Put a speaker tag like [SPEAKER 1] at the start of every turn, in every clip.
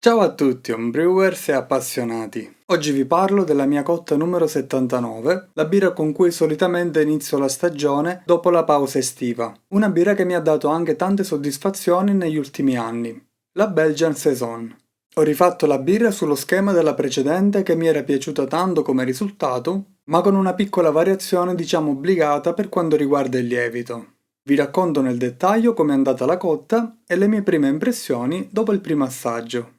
[SPEAKER 1] Ciao a tutti, homebrewers e appassionati. Oggi vi parlo della mia cotta numero 79, la birra con cui solitamente inizio la stagione dopo la pausa estiva. Una birra che mi ha dato anche tante soddisfazioni negli ultimi anni. La Belgian Saison. Ho rifatto la birra sullo schema della precedente che mi era piaciuta tanto come risultato, ma con una piccola variazione diciamo obbligata per quanto riguarda il lievito. Vi racconto nel dettaglio com'è andata la cotta e le mie prime impressioni dopo il primo assaggio.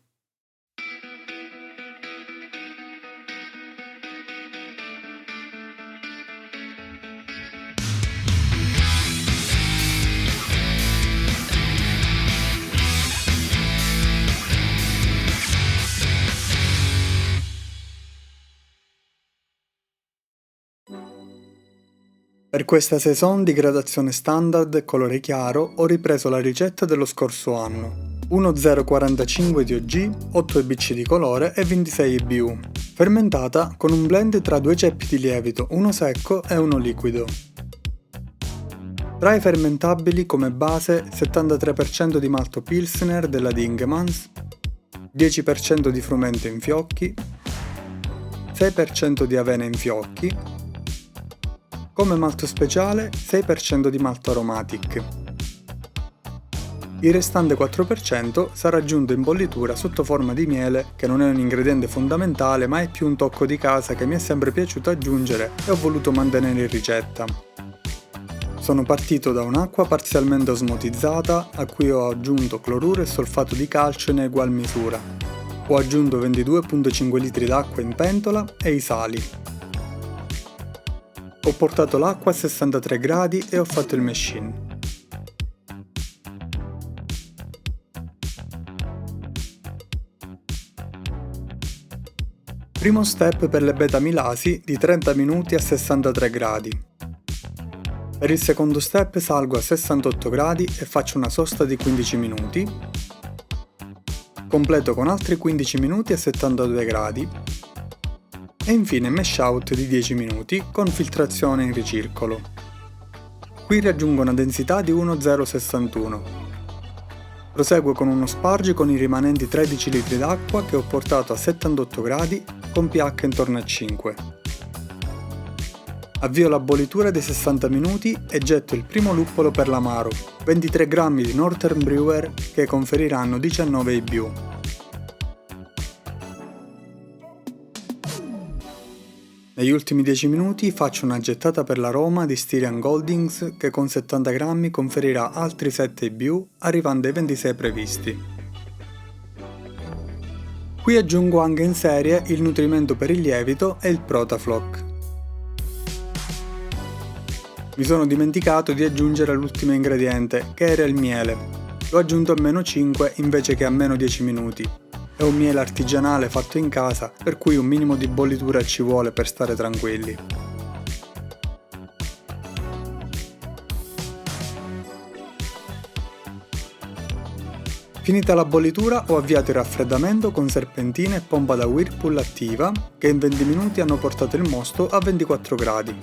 [SPEAKER 1] Per questa saison di gradazione standard e colore chiaro ho ripreso la ricetta dello scorso anno. 1,045 di OG, 8 EBC di colore e 26 IBU, fermentata con un blend tra due ceppi di lievito, uno secco e uno liquido. Tra i fermentabili come base 73% di malto Pilsner della Dingemans, 10% di frumento in fiocchi, 6% di avena in fiocchi, come malto speciale 6% di malto aromatic. Il restante 4% sarà aggiunto in bollitura sotto forma di miele, che non è un ingrediente fondamentale ma è più un tocco di casa che mi è sempre piaciuto aggiungere e ho voluto mantenere in ricetta. Sono partito da un'acqua parzialmente osmotizzata a cui ho aggiunto cloruro e solfato di calcio in egual misura. Ho aggiunto 22,5 litri d'acqua in pentola e i sali. Ho portato l'acqua a 63 gradi e ho fatto il mash-in. Primo step per le beta-amilasi di 30 minuti a 63 gradi. Per il secondo step salgo a 68 gradi e faccio una sosta di 15 minuti. Completo con altri 15 minuti a 72 gradi. E infine mash out di 10 minuti con filtrazione in ricircolo. Qui raggiungo una densità di 1,061. Proseguo con uno sparge con i rimanenti 13 litri d'acqua che ho portato a 78 gradi con pH intorno a 5. Avvio la bollitura dei 60 minuti e getto il primo luppolo per l'amaro, 23 grammi di Northern Brewer che conferiranno 19 IBU. Negli ultimi 10 minuti faccio una gettata per l'aroma di Styrian Goldings che con 70 grammi conferirà altri 7 IBU arrivando ai 26 previsti. Qui aggiungo anche in serie il nutrimento per il lievito e il Protafloc. Mi sono dimenticato di aggiungere l'ultimo ingrediente, che era il miele. L'ho aggiunto a meno 5 invece che a meno 10 minuti. È un miele artigianale fatto in casa, per cui un minimo di bollitura ci vuole per stare tranquilli. Finita la bollitura ho avviato il raffreddamento con serpentina e pompa da Whirlpool attiva, che in 20 minuti hanno portato il mosto a 24 gradi.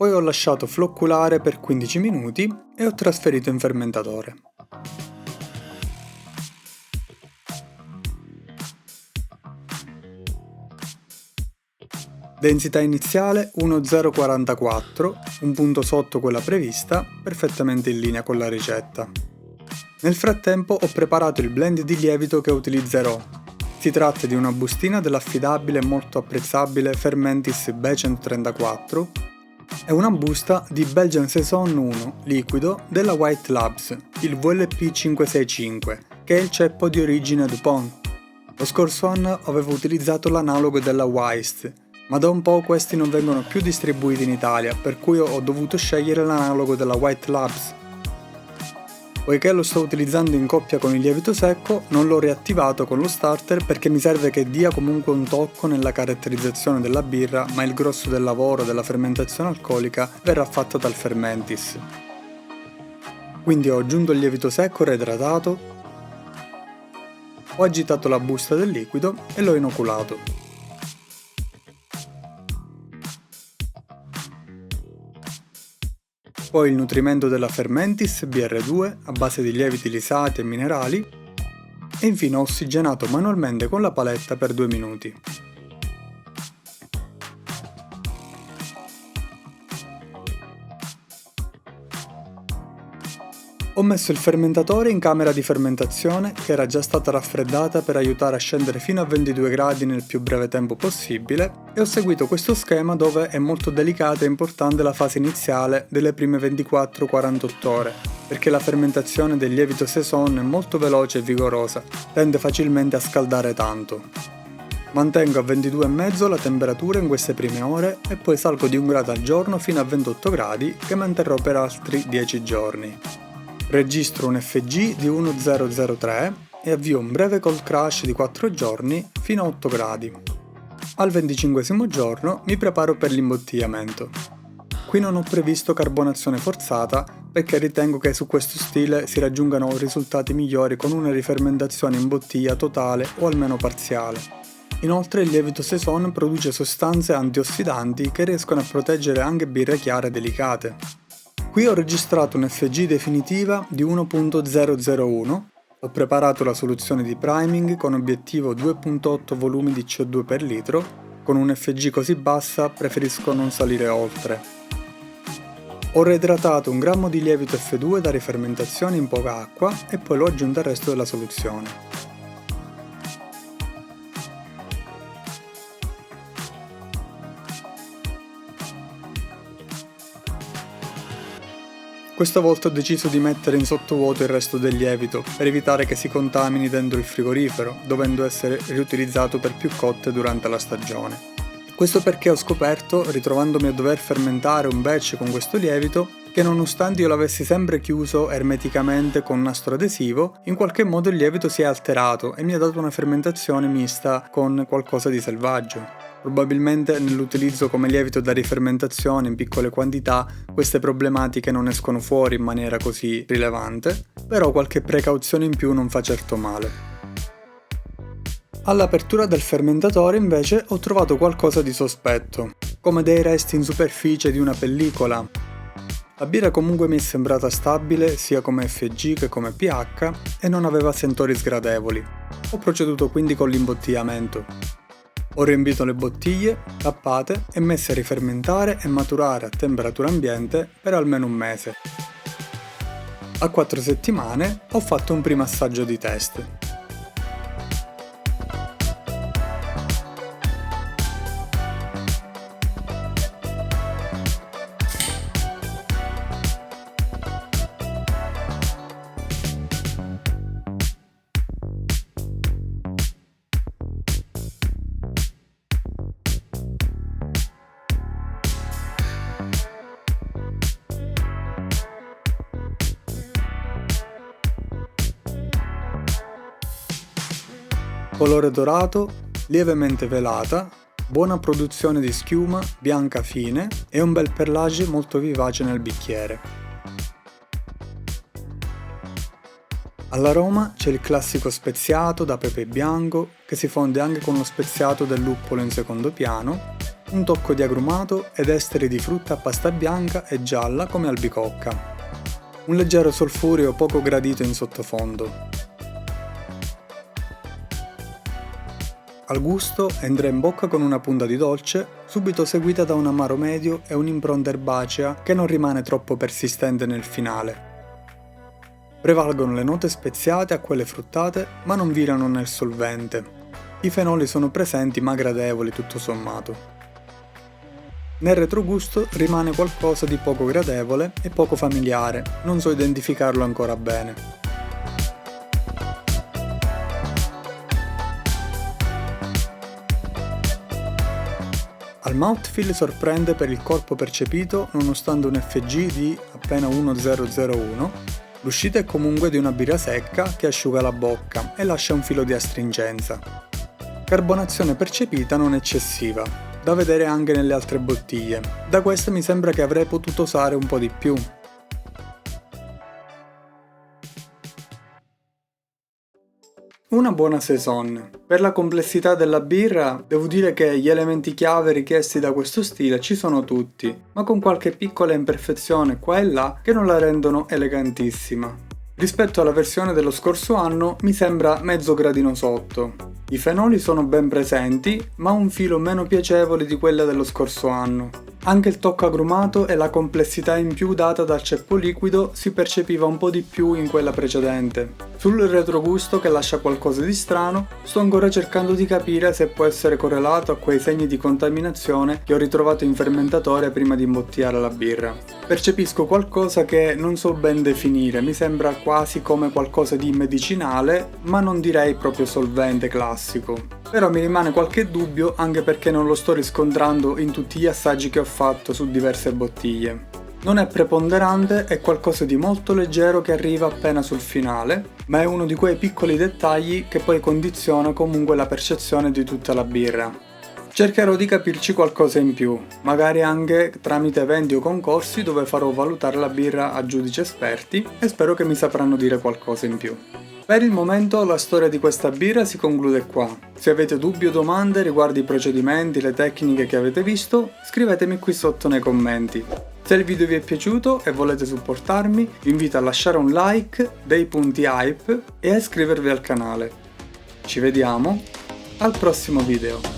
[SPEAKER 1] Poi ho lasciato flocculare per 15 minuti e ho trasferito in fermentatore. Densità iniziale 1,044, un punto sotto quella prevista, perfettamente in linea con la ricetta. Nel frattempo ho preparato il blend di lievito che utilizzerò. Si tratta di una bustina dell'affidabile e molto apprezzabile Fermentis B134 e una busta di Belgian Saison 1 liquido della White Labs, il VLP 565, che è il ceppo di origine DuPont. Lo scorso anno avevo utilizzato l'analogo della Weist, ma da un po' questi non vengono più distribuiti in Italia, per cui ho dovuto scegliere l'analogo della White Labs. Poiché lo sto utilizzando in coppia con il lievito secco, non l'ho riattivato con lo starter perché mi serve che dia comunque un tocco nella caratterizzazione della birra, ma il grosso del lavoro della fermentazione alcolica verrà fatto dal Fermentis. Quindi ho aggiunto il lievito secco reidratato, ho agitato la busta del liquido e l'ho inoculato. poi il nutrimento della Fermentis BR2 a base di lieviti lisati e minerali e infine ho ossigenato manualmente con la paletta per 2 minuti. Ho messo il fermentatore in camera di fermentazione che era già stata raffreddata per aiutare a scendere fino a 22 gradi nel più breve tempo possibile e ho seguito questo schema dove è molto delicata e importante la fase iniziale delle prime 24-48 ore, perché la fermentazione del lievito saison è molto veloce e vigorosa, tende facilmente a scaldare tanto. Mantengo a 22,5 la temperatura in queste prime ore e poi salgo di 1 grado al giorno fino a 28 gradi che manterrò per altri 10 giorni. Registro un FG di 1003 e avvio un breve cold crash di 4 giorni fino a 8 gradi. Al 25° giorno mi preparo per l'imbottigliamento. Qui non ho previsto carbonazione forzata perché ritengo che su questo stile si raggiungano risultati migliori con una rifermentazione in bottiglia totale o almeno parziale. Inoltre il lievito saison produce sostanze antiossidanti che riescono a proteggere anche birre chiare e delicate. Qui ho registrato un FG definitiva di 1.001, ho preparato la soluzione di priming con obiettivo 2.8 volumi di CO2 per litro, con un FG così bassa preferisco non salire oltre. Ho reidratato 1 grammo di lievito F2 da rifermentazione in poca acqua e poi l'ho aggiunto al resto della soluzione. Questa volta ho deciso di mettere in sottovuoto il resto del lievito per evitare che si contamini dentro il frigorifero, dovendo essere riutilizzato per più cotte durante la stagione. Questo perché ho scoperto, ritrovandomi a dover fermentare un batch con questo lievito, che nonostante io l'avessi sempre chiuso ermeticamente con nastro adesivo, in qualche modo il lievito si è alterato e mi ha dato una fermentazione mista con qualcosa di selvaggio. Probabilmente nell'utilizzo come lievito da rifermentazione in piccole quantità queste problematiche non escono fuori in maniera così rilevante, però qualche precauzione in più non fa certo male. All'apertura del fermentatore invece ho trovato qualcosa di sospetto, come dei resti in superficie di una pellicola. La birra comunque mi è sembrata stabile sia come FG che come pH e non aveva sentori sgradevoli. Ho proceduto quindi con l'imbottigliamento. Ho riempito le bottiglie, tappate e messe a rifermentare e maturare a temperatura ambiente per almeno 1 mese. A 4 settimane ho fatto un primo assaggio di test. Colore dorato, lievemente velata, buona produzione di schiuma, bianca fine e un bel perlage molto vivace nel bicchiere. All'aroma c'è il classico speziato da pepe bianco che si fonde anche con lo speziato del luppolo in secondo piano, un tocco di agrumato ed esteri di frutta a pasta bianca e gialla come albicocca. Un leggero solfurio poco gradito in sottofondo. Al gusto entra in bocca con una punta di dolce, subito seguita da un amaro medio e un'impronta erbacea che non rimane troppo persistente nel finale. Prevalgono le note speziate a quelle fruttate, ma non virano nel solvente. I fenoli sono presenti ma gradevoli tutto sommato. Nel retrogusto rimane qualcosa di poco gradevole e poco familiare, non so identificarlo ancora bene. Al mouthfeel sorprende per il corpo percepito nonostante un FG di appena 1.001, l'uscita è comunque di una birra secca che asciuga la bocca e lascia un filo di astringenza. Carbonazione percepita non eccessiva, da vedere anche nelle altre bottiglie, da queste mi sembra che avrei potuto usare un po' di più. Una buona saison. Per la complessità della birra, devo dire che gli elementi chiave richiesti da questo stile ci sono tutti, ma con qualche piccola imperfezione qua e là che non la rendono elegantissima. Rispetto alla versione dello scorso anno mi sembra mezzo gradino sotto. I fenoli sono ben presenti, ma un filo meno piacevole di quella dello scorso anno. Anche il tocco agrumato e la complessità in più data dal ceppo liquido si percepiva un po' di più in quella precedente. Sul retrogusto, che lascia qualcosa di strano, sto ancora cercando di capire se può essere correlato a quei segni di contaminazione che ho ritrovato in fermentatore prima di imbottigliare la birra. Percepisco qualcosa che non so ben definire, mi sembra quasi come qualcosa di medicinale, ma non direi proprio solvente classico. Però mi rimane qualche dubbio anche perché non lo sto riscontrando in tutti gli assaggi che ho fatto su diverse bottiglie. Non è preponderante, è qualcosa di molto leggero che arriva appena sul finale, ma è uno di quei piccoli dettagli che poi condiziona comunque la percezione di tutta la birra. Cercherò di capirci qualcosa in più, magari anche tramite eventi o concorsi dove farò valutare la birra a giudici esperti e spero che mi sapranno dire qualcosa in più. Per il momento la storia di questa birra si conclude qua. Se avete dubbi o domande riguardo i procedimenti, le tecniche che avete visto, scrivetemi qui sotto nei commenti. Se il video vi è piaciuto e volete supportarmi, vi invito a lasciare un like, dei punti hype e a iscrivervi al canale. Ci vediamo al prossimo video.